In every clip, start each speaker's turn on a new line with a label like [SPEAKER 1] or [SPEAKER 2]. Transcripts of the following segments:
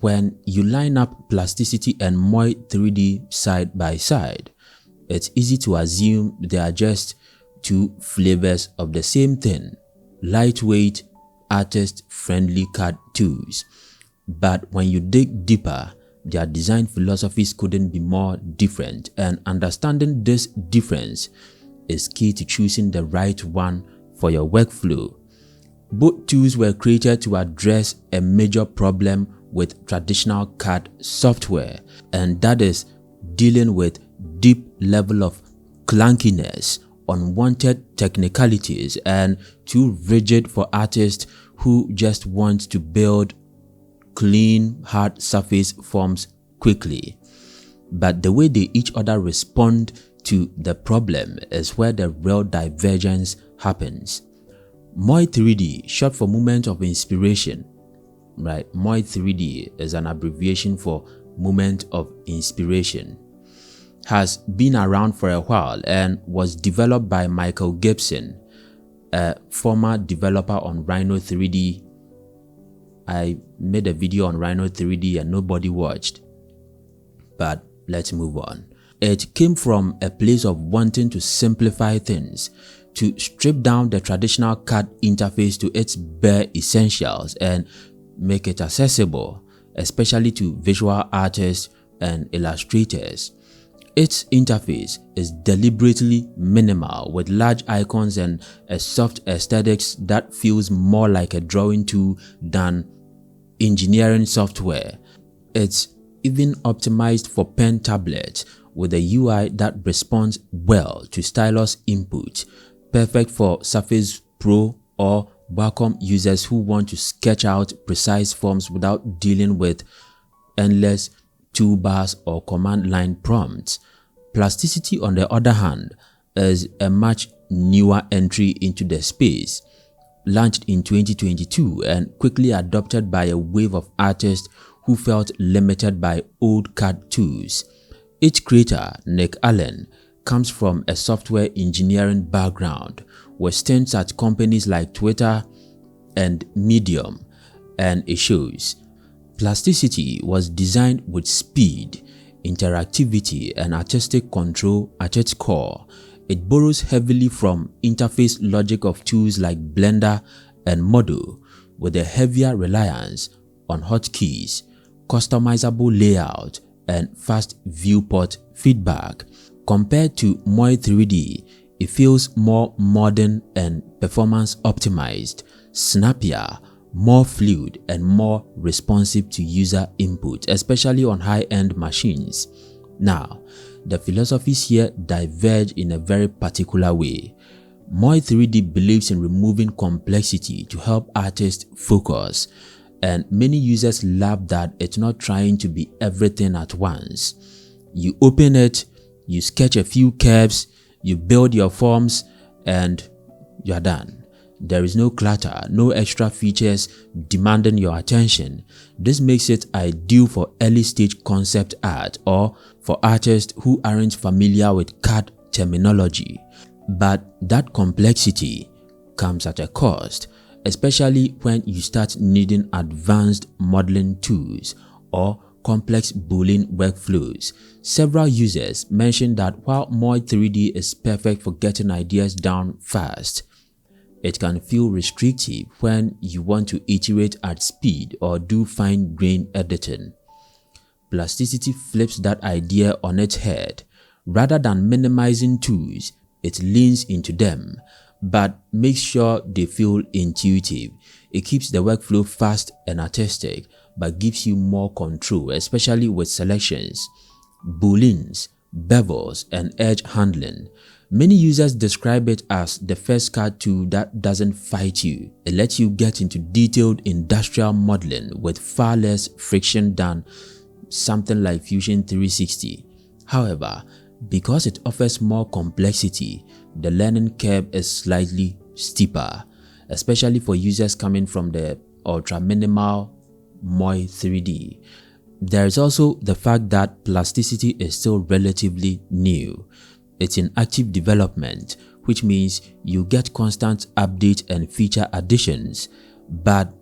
[SPEAKER 1] when you line up Plasticity and MoI 3D side by side, it's easy to assume they are just two flavors of the same thing: lightweight, artist-friendly CAD tools. But when you dig deeper, their design philosophies couldn't be more different, and understanding this difference is key to choosing the right one for your workflow. Both tools were created to address a major problem with traditional CAD software, and that is dealing with deep level of clunkiness, unwanted technicalities, and too rigid for artists who just want to build clean, hard surface forms quickly. But the way they each other respond to the problem is where the real divergence happens. MoI 3D, short for Moment of Inspiration, right? MoI 3D is an abbreviation for Moment of Inspiration, has been around for a while and was developed by Michael Gibson, a former developer on Rhino 3D. I made a video on Rhino 3D and nobody watched, but let's move on. It came from a place of wanting to simplify things, to strip down the traditional CAD interface to its bare essentials and make it accessible, especially to visual artists and illustrators. Its interface is deliberately minimal, with large icons and a soft aesthetics that feels more like a drawing tool than engineering software. It's even optimized for pen tablets with a UI that responds well to stylus input, perfect for Surface Pro or Wacom users who want to sketch out precise forms without dealing with endless toolbars or command line prompts. Plasticity, on the other hand, is a much newer entry into the space, launched in 2022 and quickly adopted by a wave of artists who felt limited by old CAD tools. Its creator, Nick Allen, comes from a software engineering background with stints at companies like Twitter and Medium, and it shows. Plasticity was designed with speed, interactivity, and artistic control at its core. It borrows heavily from interface logic of tools like Blender and Model, with a heavier reliance on hotkeys, customizable layout, and fast viewport feedback. Compared to MoI 3D, it feels more modern and performance optimized, snappier, more fluid, and more responsive to user input, especially on high-end machines. Now, the philosophies here diverge in a very particular way. MoI 3D believes in removing complexity to help artists focus, and many users love that it's not trying to be everything at once. You open it, you sketch a few curves, you build your forms, and you're done. There is no clutter, no extra features demanding your attention. This makes it ideal for early stage concept art or for artists who aren't familiar with CAD terminology. But that complexity comes at a cost, especially when you start needing advanced modeling tools or complex Boolean workflows. Several users mentioned that while MoI 3D is perfect for getting ideas down fast, it can feel restrictive when you want to iterate at speed or do fine-grained editing. Plasticity flips that idea on its head. Rather than minimizing tools, it leans into them, but makes sure they feel intuitive. It keeps the workflow fast and artistic, but gives you more control, especially with selections, booleans, bevels, and edge handling. Many users describe it as the first CAD tool that doesn't fight you. It lets you get into detailed industrial modeling with far less friction than something like Fusion 360. However, because it offers more complexity, the learning curve is slightly steeper, especially for users coming from the ultra-minimal MoI 3D. There is also the fact that Plasticity is still relatively new. It's in active development, which means you get constant updates and feature additions, but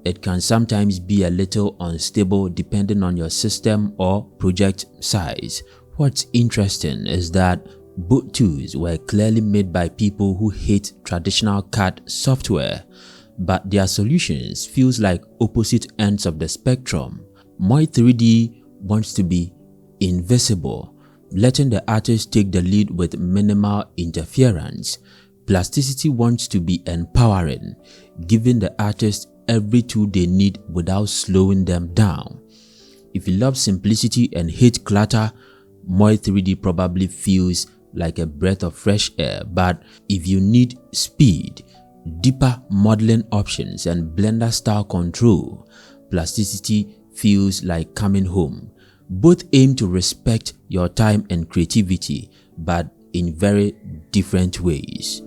[SPEAKER 1] it can sometimes be a little unstable depending on your system or project size. What's interesting is that both tools were clearly made by people who hate traditional CAD software, but their solutions feels like opposite ends of the spectrum. MoI 3D wants to be invisible, letting the artist take the lead with minimal interference. Plasticity wants to be empowering, giving the artist every tool they need without slowing them down. If you love simplicity and hate clutter, MoI 3D probably feels like a breath of fresh air, but if you need speed, deeper modeling options and Blender style control, Plasticity feels like coming home. Both aim to respect your time and creativity, but in very different ways.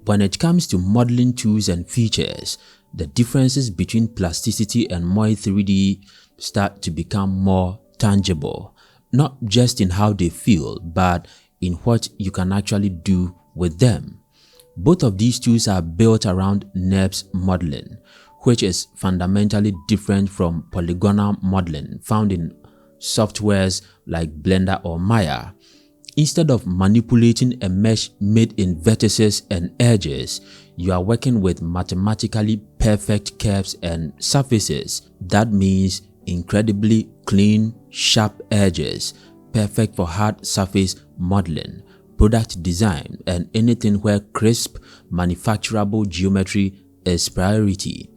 [SPEAKER 1] When it comes to modeling tools and features, the differences between Plasticity and MoI 3D start to become more tangible, not just in how they feel, but in what you can actually do with them. Both of these tools are built around NURBS modeling, which is fundamentally different from polygonal modeling found in softwares like Blender or Maya. Instead of manipulating a mesh made in vertices and edges, you are working with mathematically perfect curves and surfaces. That means incredibly clean, sharp edges, perfect for hard surface modeling, product design, and anything where crisp, manufacturable geometry is priority.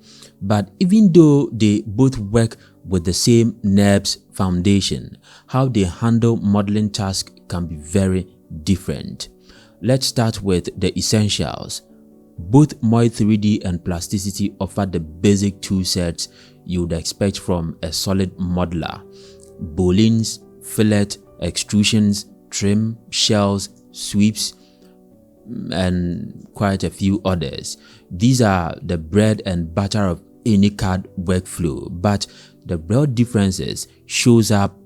[SPEAKER 1] But even though they both work with the same NURBS foundation, how they handle modeling tasks can be very different. Let's start with the essentials. Both MoI 3D and Plasticity offer the basic tool sets you would expect from a solid modeler: booleans, fillet, extrusions, trim, shells, sweeps, and quite a few others. These are the bread and butter of any CAD workflow, but the real differences shows up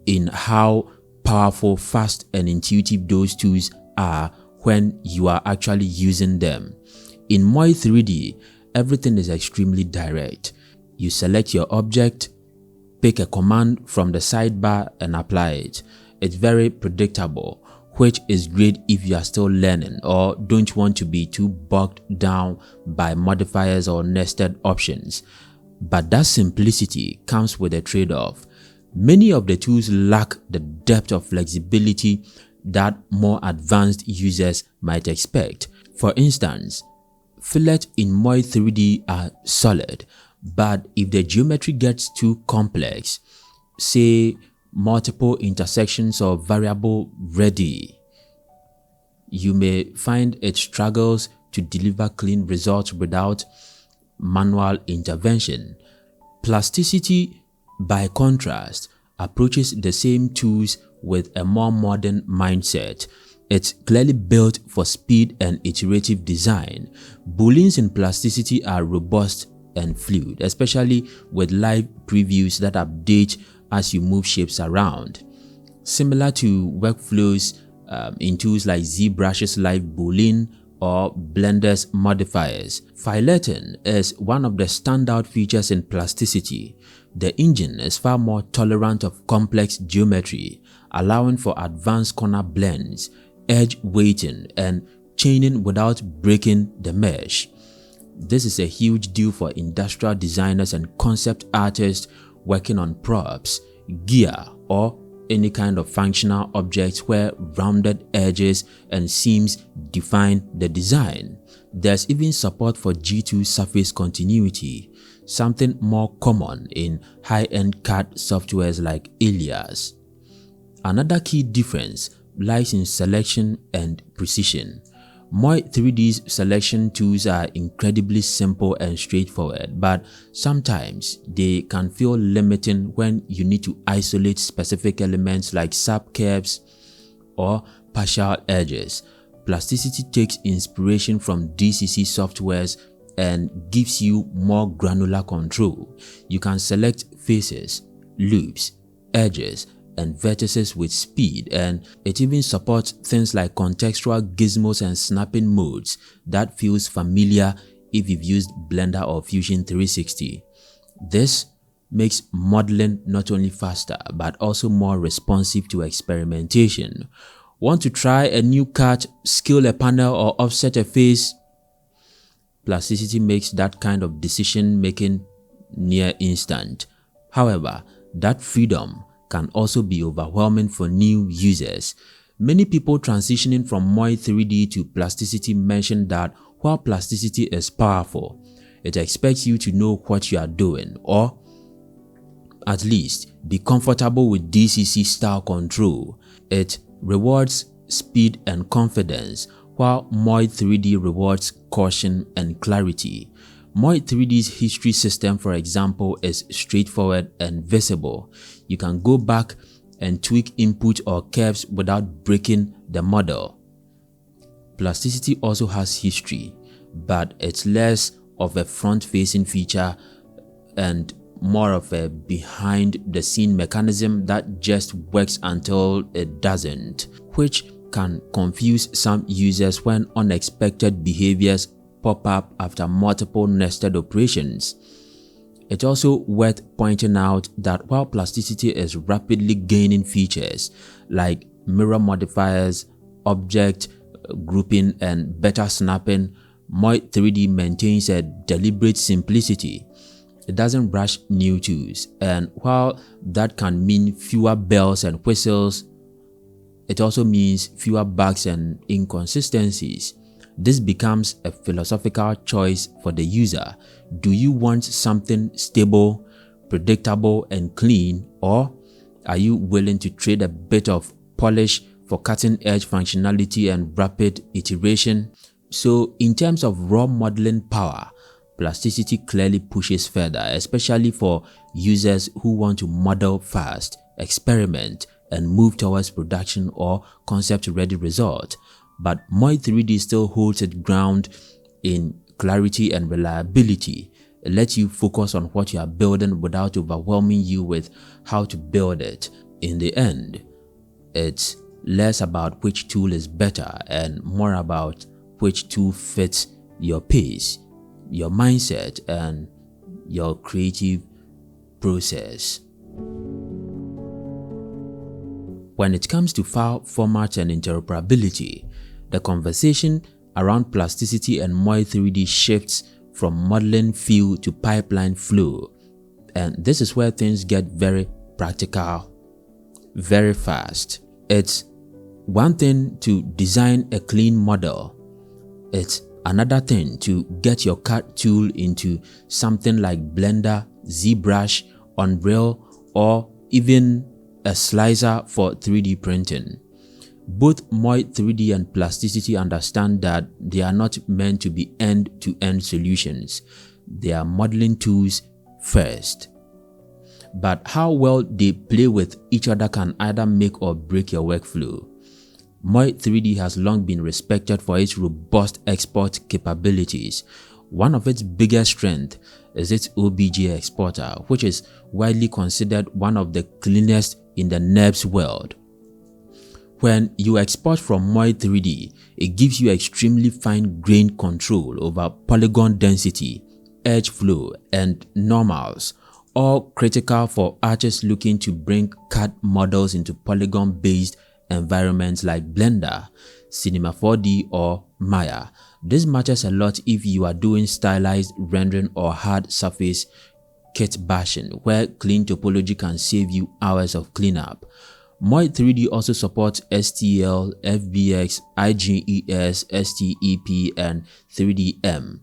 [SPEAKER 1] in how powerful, fast, and intuitive those tools are when you are actually using them. In MoI 3D, everything is extremely direct. You select your object, pick a command from the sidebar, and apply it. It's very predictable, which is great if you are still learning or don't want to be too bogged down by modifiers or nested options. But that simplicity comes with a trade-off. Many of the tools lack the depth of flexibility that more advanced users might expect. For instance, fillet in MoI 3D are solid, but if the geometry gets too complex, say multiple intersections of variable ready, you may find it struggles to deliver clean results without manual intervention. Plasticity, by contrast, approaches the same tools with a more modern mindset. It's clearly built for speed and iterative design. Booleans in Plasticity are robust and fluid, especially with live previews that update as you move shapes around. Similar to workflows in tools like ZBrush's live boolean or Blender's modifiers, fileting is one of the standout features in Plasticity. The engine is far more tolerant of complex geometry, allowing for advanced corner blends, edge weighting, and chaining without breaking the mesh. This is a huge deal for industrial designers and concept artists working on props, gear, or any kind of functional objects where rounded edges and seams define the design. There's even support for G2 surface continuity, something more common in high-end CAD softwares like Alias. Another key difference lies in selection and precision. MoI 3D's selection tools are incredibly simple and straightforward, but sometimes they can feel limiting when you need to isolate specific elements like subcurves or partial edges. Plasticity takes inspiration from DCC softwares and gives you more granular control. You can select faces, loops, edges, and vertices with speed, and it even supports things like contextual gizmos and snapping modes that feels familiar if you've used Blender or Fusion 360. This makes modeling not only faster but also more responsive to experimentation. Want to try a new cut, scale a panel, or offset a face? Plasticity makes that kind of decision making near instant. However, that freedom can also be overwhelming for new users. Many people transitioning from MoI 3D to Plasticity mention that while Plasticity is powerful, it expects you to know what you are doing, or at least be comfortable with DCC style control. It rewards speed and confidence, while MoI 3D rewards caution and clarity. MoI 3D's history system, for example, is straightforward and visible. You can go back and tweak input or curves without breaking the model. Plasticity also has history, but it's less of a front-facing feature and more of a behind-the-scene mechanism that just works until it doesn't, which can confuse some users when unexpected behaviors pop up after multiple nested operations. It's also worth pointing out that while Plasticity is rapidly gaining features like mirror modifiers, object grouping, and better snapping, MoI 3D maintains a deliberate simplicity. It doesn't rush new tools, and while that can mean fewer bells and whistles, it also means fewer bugs and inconsistencies. This becomes a philosophical choice for the user. Do you want something stable, predictable, and clean, or are you willing to trade a bit of polish for cutting-edge functionality and rapid iteration? So in terms of raw modeling power, Plasticity clearly pushes further, especially for users who want to model fast, experiment, and move towards production or concept-ready result. But MoI 3D still holds its ground in clarity and reliability. It lets you focus on what you are building without overwhelming you with how to build it. In the end, it's less about which tool is better and more about which tool fits your pace, your mindset, and your creative process. When it comes to file formats and interoperability, the conversation around Plasticity and MoI 3D shifts from modeling feel to pipeline flow, and this is where things get very practical, very fast. It's one thing to design a clean model. It's another thing to get your CAD tool into something like Blender, ZBrush, Unreal, or even a slicer for 3D printing. Both MoI 3D and Plasticity understand that they are not meant to be end-to-end solutions. They are modeling tools first. But how well they play with each other can either make or break your workflow. MoI 3D has long been respected for its robust export capabilities. One of its biggest strengths is its OBJ exporter, which is widely considered one of the cleanest in the NURBS world. When you export from MoI 3D, it gives you extremely fine-grained control over polygon density, edge flow, and normals, all critical for artists looking to bring CAD models into polygon-based environments like Blender, Cinema 4D, or Maya. This matters a lot if you are doing stylized rendering or hard surface kit bashing, where clean topology can save you hours of cleanup. MoI 3D also supports STL, FBX, IGES, STEP, and 3DM,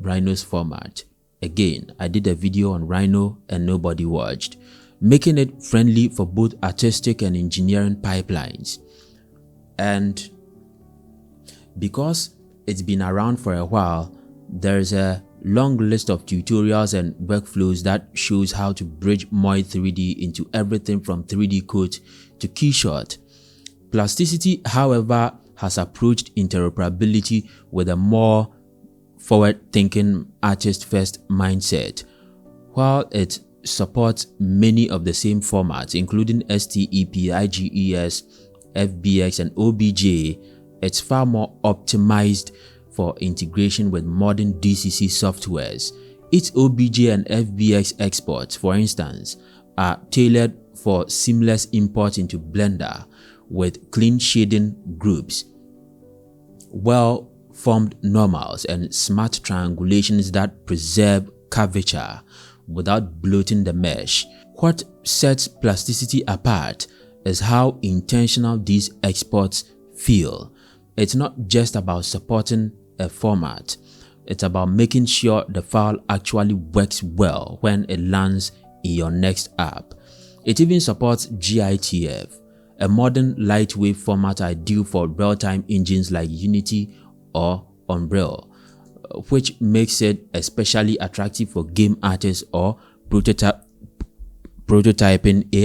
[SPEAKER 1] Rhino's format. Again, I did a video on Rhino and nobody watched, making it friendly for both artistic and engineering pipelines. And because it's been around for a while, there's a long list of tutorials and workflows that shows how to bridge MoI 3D into everything from 3D code to Keyshot. Plasticity, however, has approached interoperability with a more forward-thinking artist-first mindset. While it supports many of the same formats, including STEP, IGES, FBX, and OBJ, it's far more optimized for integration with modern DCC softwares. Its OBJ and FBX exports, for instance, are tailored for seamless import into Blender with clean shading groups, well-formed normals, and smart triangulations that preserve curvature without bloating the mesh. What sets Plasticity apart is how intentional these exports feel. It's not just about supporting a format, it's about making sure the file actually works well when it lands in your next app. It even supports GITF, a modern lightweight format ideal for real-time engines like Unity or Unreal, which makes it especially attractive for game artists or prototyping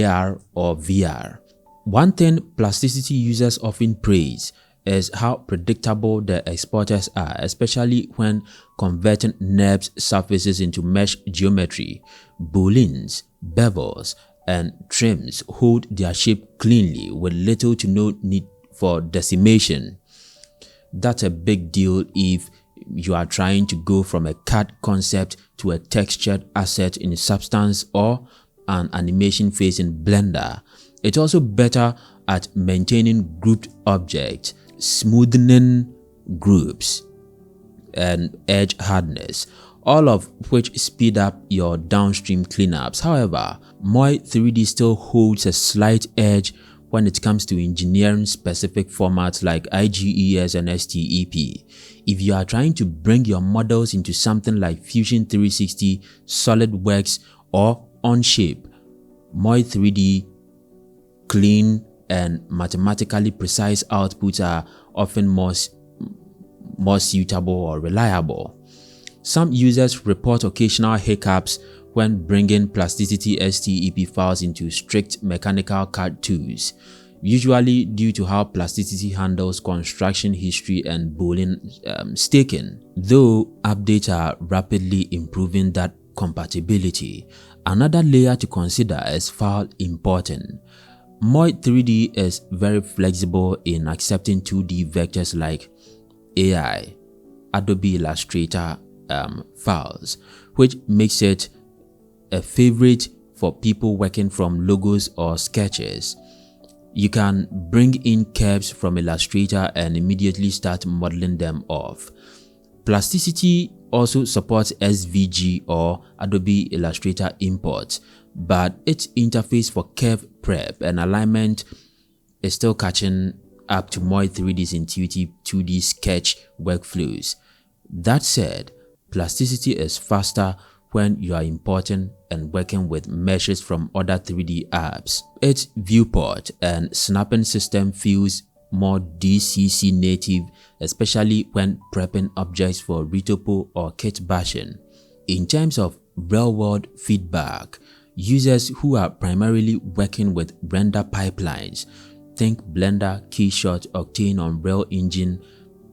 [SPEAKER 1] AR or VR. One thing Plasticity users often praise is how predictable the exporters are, especially when converting NURBS surfaces into mesh geometry. Booleans, bevels, and trims hold their shape cleanly with little to no need for decimation. That's a big deal if you are trying to go from a CAD concept to a textured asset in Substance or an animation phase in Blender. It's also better at maintaining grouped objects, smoothing groups, and edge hardness, all of which speed up your downstream cleanups. However, MoI 3D still holds a slight edge when it comes to engineering specific formats like IGES and STEP. If you are trying to bring your models into something like Fusion 360, SolidWorks, or Onshape, MoI 3D clean and mathematically precise outputs are often more suitable or reliable. Some users report occasional hiccups when bringing Plasticity STEP files into strict mechanical CAD tools, usually due to how Plasticity handles construction history and Boolean staking. Though updates are rapidly improving that compatibility, another layer to consider is file importing. MoI 3D is very flexible in accepting 2D vectors like AI, Adobe Illustrator files, which makes it a favorite for people working from logos or sketches. You can bring in curves from Illustrator and immediately start modeling them off. Plasticity also supports SVG or Adobe Illustrator imports, but its interface for curve prep and alignment is still catching up to MoI 3D's intuitive 2D sketch workflows. That said, Plasticity is faster when you are importing and working with meshes from other 3D apps. Its viewport and snapping system feels more DCC native, especially when prepping objects for retopo or kit bashing. In terms of real-world feedback, users who are primarily working with render pipelines, think Blender, Keyshot, Octane, Unreal Engine,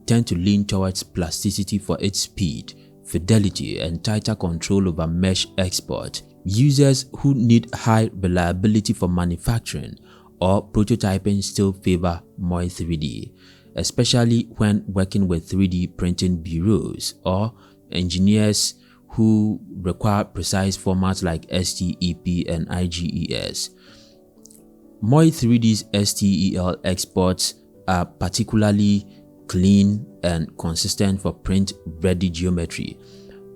[SPEAKER 1] tend to lean towards Plasticity for its speed, fidelity, and tighter control over mesh export. Users who need high reliability for manufacturing or prototyping still favor MoI 3D, especially when working with 3D printing bureaus or engineers who require precise formats like STEP and IGES. MoI 3D's STEL exports are particularly clean and consistent for print-ready geometry,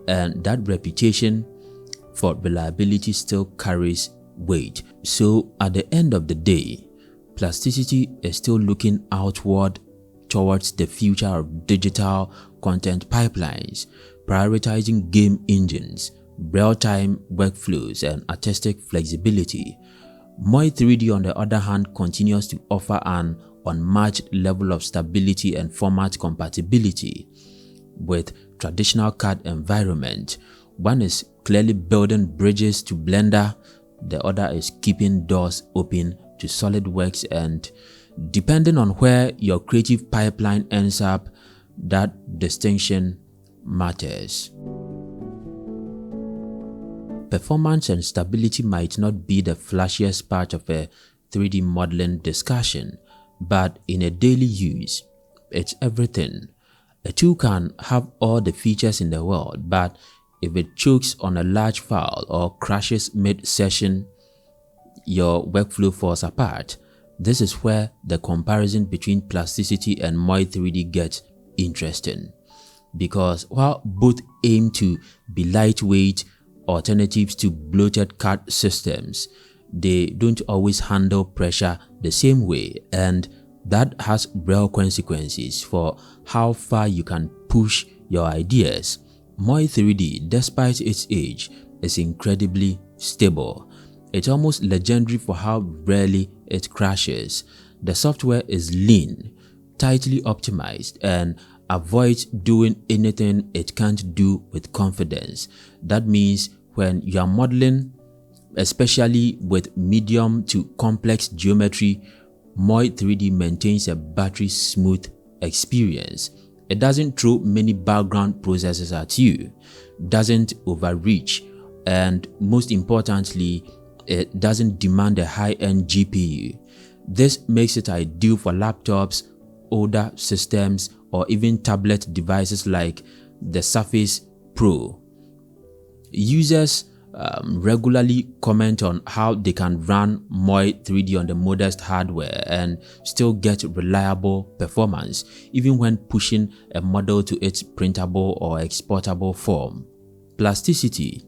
[SPEAKER 1] and that reputation for reliability still carries weight. So at the end of the day, Plasticity is still looking outward towards the future of digital content pipelines, prioritizing game engines, real-time workflows, and artistic flexibility. MoI 3D, on the other hand, continues to offer an unmatched level of stability and format compatibility with traditional CAD environment. One is clearly building bridges to Blender, the other is keeping doors open to SolidWorks, and depending on where your creative pipeline ends up, that distinction matters. Performance and stability might not be the flashiest part of a 3D modeling discussion, but in a daily use, it's everything. A tool can have all the features in the world, but if it chokes on a large file or crashes mid-session, your workflow falls apart. This is where the comparison between Plasticity and MoI 3D gets interesting. Because while both aim to be lightweight alternatives to bloated CAD systems, they don't always handle pressure the same way, and that has real consequences for how far you can push your ideas. MoI 3D, despite its age, is incredibly stable. It's almost legendary for how rarely it crashes. The software is lean, tightly optimized, and avoids doing anything it can't do with confidence. That means when you are modeling, especially with medium to complex geometry, MoI 3D maintains a battery-smooth experience. It doesn't throw many background processors at you, doesn't overreach, and most importantly, it doesn't demand a high-end GPU. This makes it ideal for laptops, older systems, or even tablet devices like the Surface Pro. Users regularly comment on how they can run MoI 3D on the modest hardware and still get reliable performance, even when pushing a model to its printable or exportable form. Plasticity,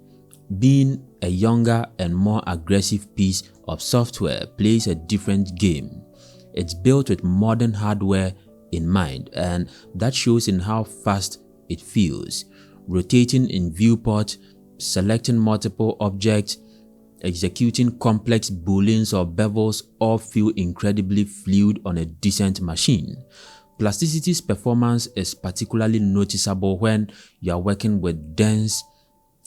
[SPEAKER 1] being a younger and more aggressive piece of software, plays a different game. It's built with modern hardware in mind, and that shows in how fast it feels. Rotating in viewport, selecting multiple objects, executing complex booleans or bevels all feel incredibly fluid on a decent machine. Plasticity's performance is particularly noticeable when you are working with dense,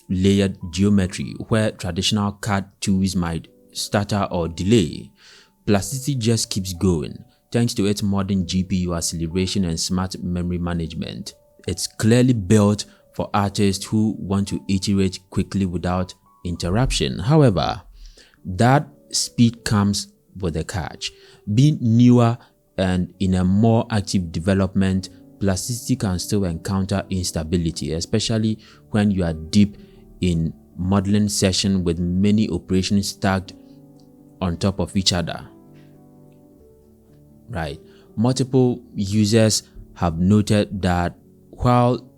[SPEAKER 1] layered geometry where traditional CAD tools might stutter or delay. Plasticity just keeps going, thanks to its modern GPU acceleration and smart memory management. It's clearly built for artists who want to iterate quickly without interruption. However, that speed comes with a catch. Being newer and in a more active development, Plasticity can still encounter instability, especially when you are deep in modeling session with many operations stacked on top of each other. Right. Multiple users have noted that while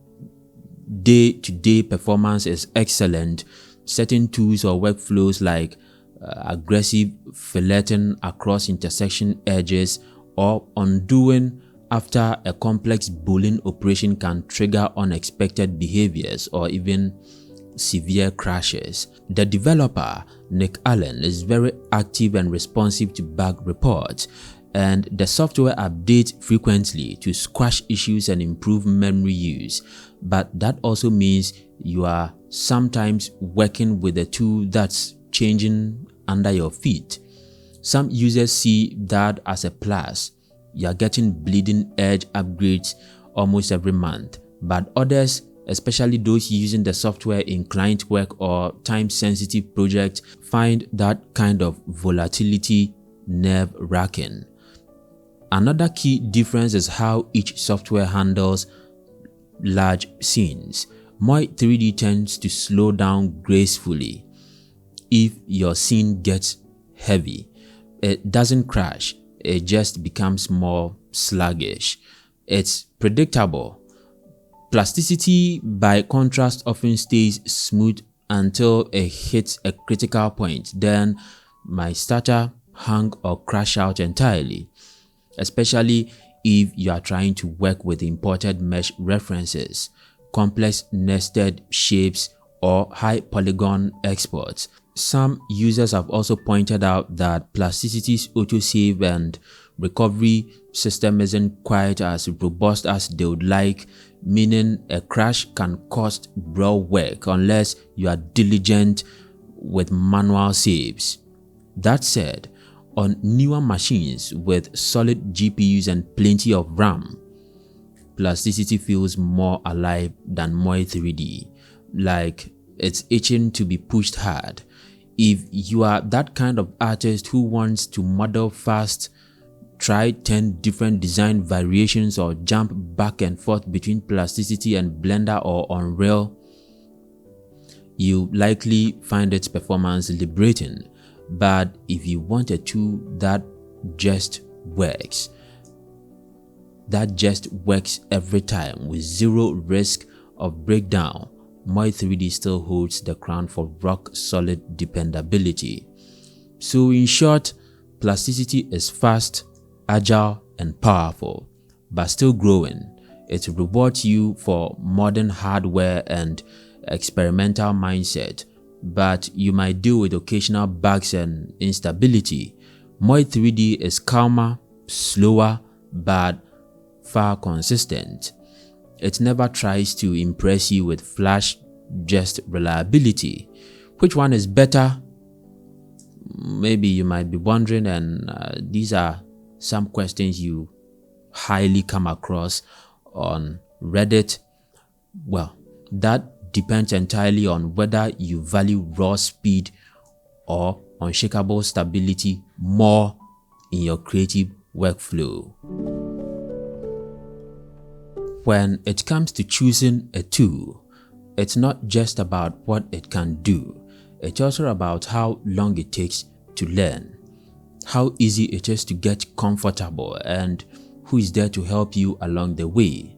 [SPEAKER 1] day-to-day performance is excellent, certain tools or workflows like aggressive filleting across intersection edges or undoing after a complex Boolean operation can trigger unexpected behaviors or even severe crashes. The developer, Nick Allen, is very active and responsive to bug reports, and the software updates frequently to squash issues and improve memory use. But that also means you are sometimes working with a tool that's changing under your feet. Some users see that as a plus. You are getting bleeding edge upgrades almost every month, but others, especially those using the software in client work or time-sensitive projects, find that kind of volatility nerve-wracking. Another key difference is how each software handles large scenes. MoI 3D tends to slow down gracefully. If your scene gets heavy, it doesn't crash, it just becomes more sluggish. It's predictable. Plasticity, by contrast, often stays smooth until it hits a critical point, then might stutter, hang, or crash out entirely, especially if you are trying to work with imported mesh references, complex nested shapes, or high polygon exports. Some users have also pointed out that Plasticity's autosave and recovery system isn't quite as robust as they would like, meaning a crash can cost brow work unless you are diligent with manual saves. That said, on newer machines with solid GPUs and plenty of RAM, Plasticity feels more alive than MoI 3D, like it's itching to be pushed hard. If you are that kind of artist who wants to model fast, try 10 different design variations or jump back and forth between Plasticity and Blender or Unreal, you likely find its performance liberating. But if you want a tool that just works every time with zero risk of breakdown, MoI 3D still holds the crown for rock-solid dependability. So in short, Plasticity is fast, agile, and powerful, but still growing. It rewards you for modern hardware and experimental mindset, but you might deal with occasional bugs and instability. MoI 3D is calmer, slower, but far consistent. It never tries to impress you with flash, just reliability. Which one is better? Maybe you might be wondering, and these are some questions you highly come across on Reddit. Well, that depends entirely on whether you value raw speed or unshakable stability more in your creative workflow. When it comes to choosing a tool, it's not just about what it can do, it's also about how long it takes to learn, how easy it is to get comfortable, and who is there to help you along the way.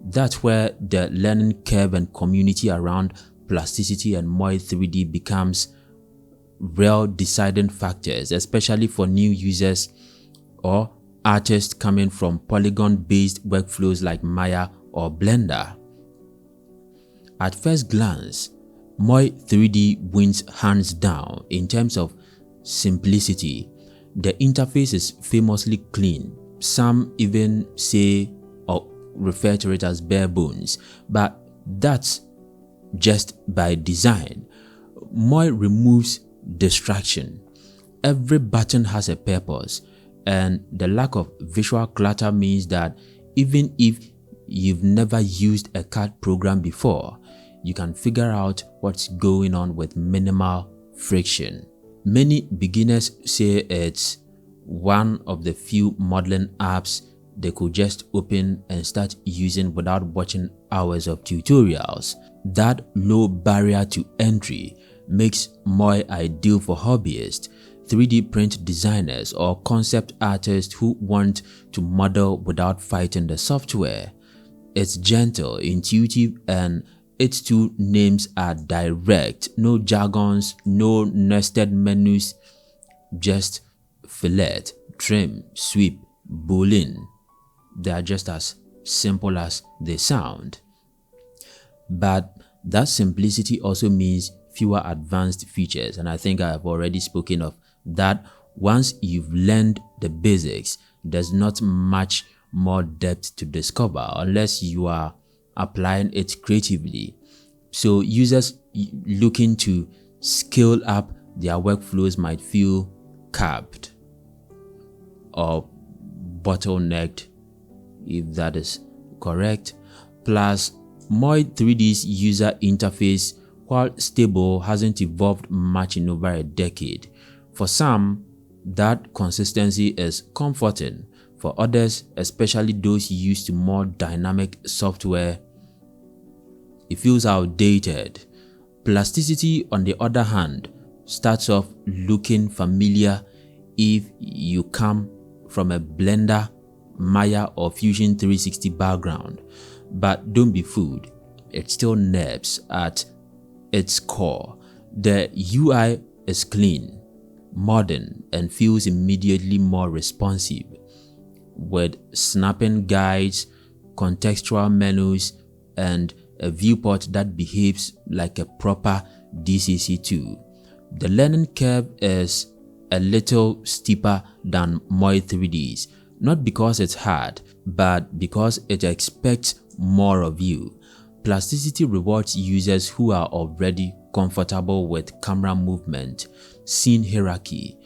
[SPEAKER 1] That's where the learning curve and community around Plasticity and MoI 3D becomes real deciding factors, especially for new users or artists coming from polygon-based workflows like Maya or Blender. At first glance, MoI 3D wins hands down in terms of simplicity. The interface is famously clean. Some even say or refer to it as bare bones, but that's just by design. MoI removes distraction. Every button has a purpose, and the lack of visual clutter means that even if you've never used a CAD program before, you can figure out what's going on with minimal friction. Many beginners say it's one of the few modeling apps they could just open and start using without watching hours of tutorials. That low barrier to entry makes MoI ideal for hobbyists, 3D print designers, or concept artists who want to model without fighting the software. It's gentle, intuitive, and its two names are direct. No jargons, no nested menus, just fillet, trim, sweep, boolean. They are just as simple as they sound. But that simplicity also means fewer advanced features, and I think I have already spoken of that. Once you've learned the basics, there's not much more depth to discover unless you are applying it creatively. So users looking to scale up their workflows might feel capped or bottlenecked, if that is correct. Plus, MoI 3D's user interface, while stable, hasn't evolved much in over a decade. For some, that consistency is comforting. For others, especially those used to more dynamic software, it feels outdated. Plasticity, on the other hand, starts off looking familiar if you come from a Blender, Maya, or Fusion 360 background. But don't be fooled, it still nerves at its core. The UI is clean, modern, and feels immediately more responsive, with snapping guides, contextual menus, and a viewport that behaves like a proper DCC tool. The learning curve is a little steeper than MoI 3D's, not because it's hard, but because it expects more of you. Plasticity rewards users who are already comfortable with camera movement, scene hierarchy,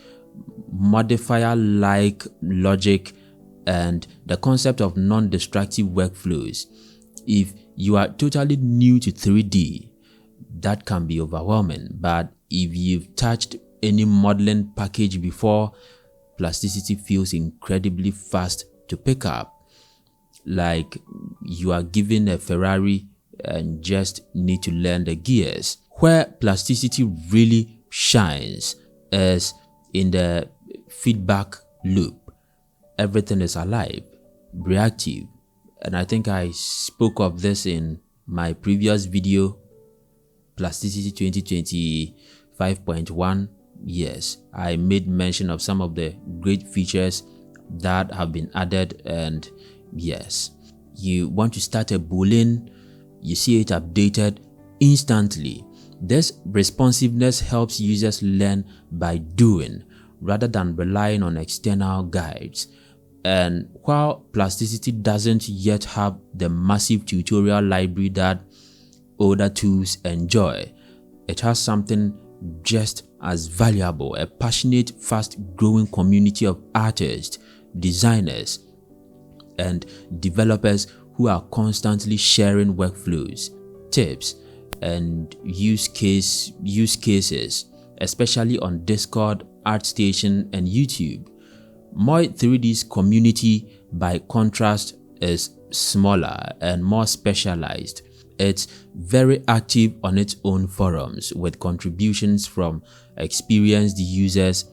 [SPEAKER 1] modifier-like logic, and the concept of non-destructive workflows. If you are totally new to 3D, that can be overwhelming, but if you've touched any modeling package before, Plasticity feels incredibly fast to pick up, like you are given a Ferrari and just need to learn the gears. Where Plasticity really shines is in the feedback loop. Everything is alive, reactive, and I think I spoke of this in my previous video, Plasticity 2025.1. Yes, I made mention of some of the great features that have been added, and yes, you want to start a boolean, you see it updated instantly. This responsiveness helps users learn by doing rather than relying on external guides. And while Plasticity doesn't yet have the massive tutorial library that older tools enjoy, it has something just as valuable: a passionate, fast-growing community of artists, designers, and developers who are constantly sharing workflows, tips, and use cases, especially on Discord, ArtStation, and YouTube. MoI 3D's community, by contrast, is smaller and more specialized. It's very active on its own forums, with contributions from experienced users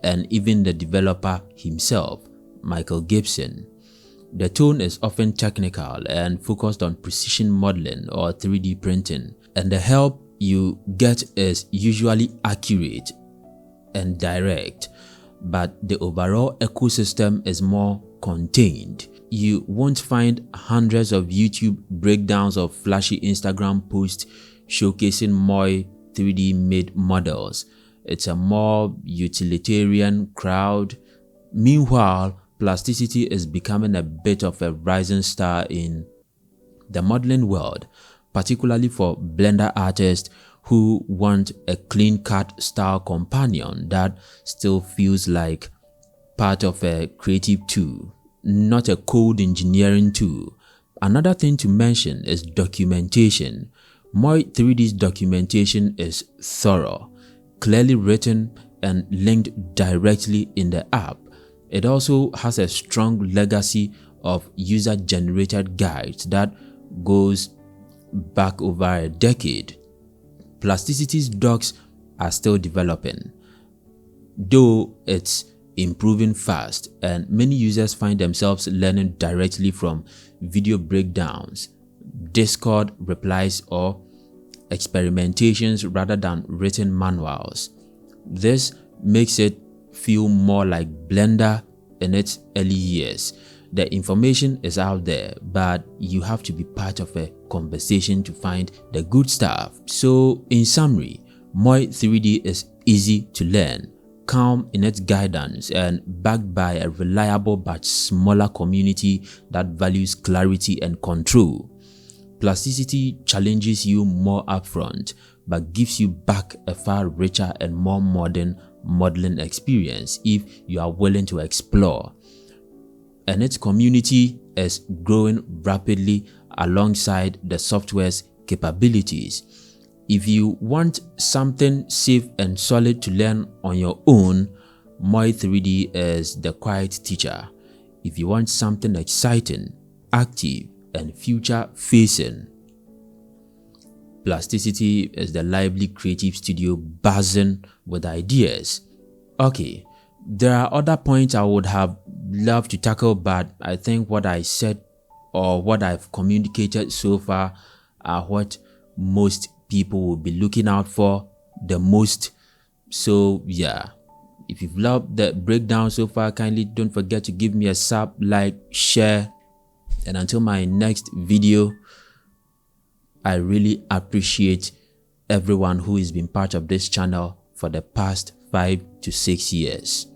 [SPEAKER 1] and even the developer himself, Michael Gibson. The tone is often technical and focused on precision modeling or 3D printing, and the help you get is usually accurate and direct, but the overall ecosystem is more contained. You won't find hundreds of YouTube breakdowns of flashy Instagram posts showcasing MoI 3D made models. It's a more utilitarian crowd. Meanwhile, Plasticity is becoming a bit of a rising star in the modeling world, particularly for Blender artists who want a clean-cut style companion that still feels like part of a creative tool, not a code engineering tool. Another thing to mention is documentation. MoI 3D's documentation is thorough, clearly written, and linked directly in the app. It also has a strong legacy of user-generated guides that goes back over a decade. Plasticity's docs are still developing, though it's improving fast, and many users find themselves learning directly from video breakdowns, Discord replies, or experimentations rather than written manuals. This makes it feel more like Blender in its early years. The information is out there, but you have to be part of a conversation to find the good stuff. So in summary, MoI 3D is easy to learn, calm in its guidance, and backed by a reliable but smaller community that values clarity and control. Plasticity challenges you more upfront, but gives you back a far richer and more modern modeling experience if you are willing to explore. And its community is growing rapidly alongside the software's capabilities. If you want something safe and solid to learn on your own, MoI 3D is the quiet teacher. If you want something exciting, active, and future-facing, Plasticity is the lively creative studio buzzing with ideas. Okay, there are other points I would have loved to tackle, but I think what I said or what I've communicated so far are what most people will be looking out for the most. So yeah, if you've loved the breakdown so far, kindly don't forget to give me a sub, like, share, and until my next video, I really appreciate everyone who has been part of this channel for the past 5 to 6 years.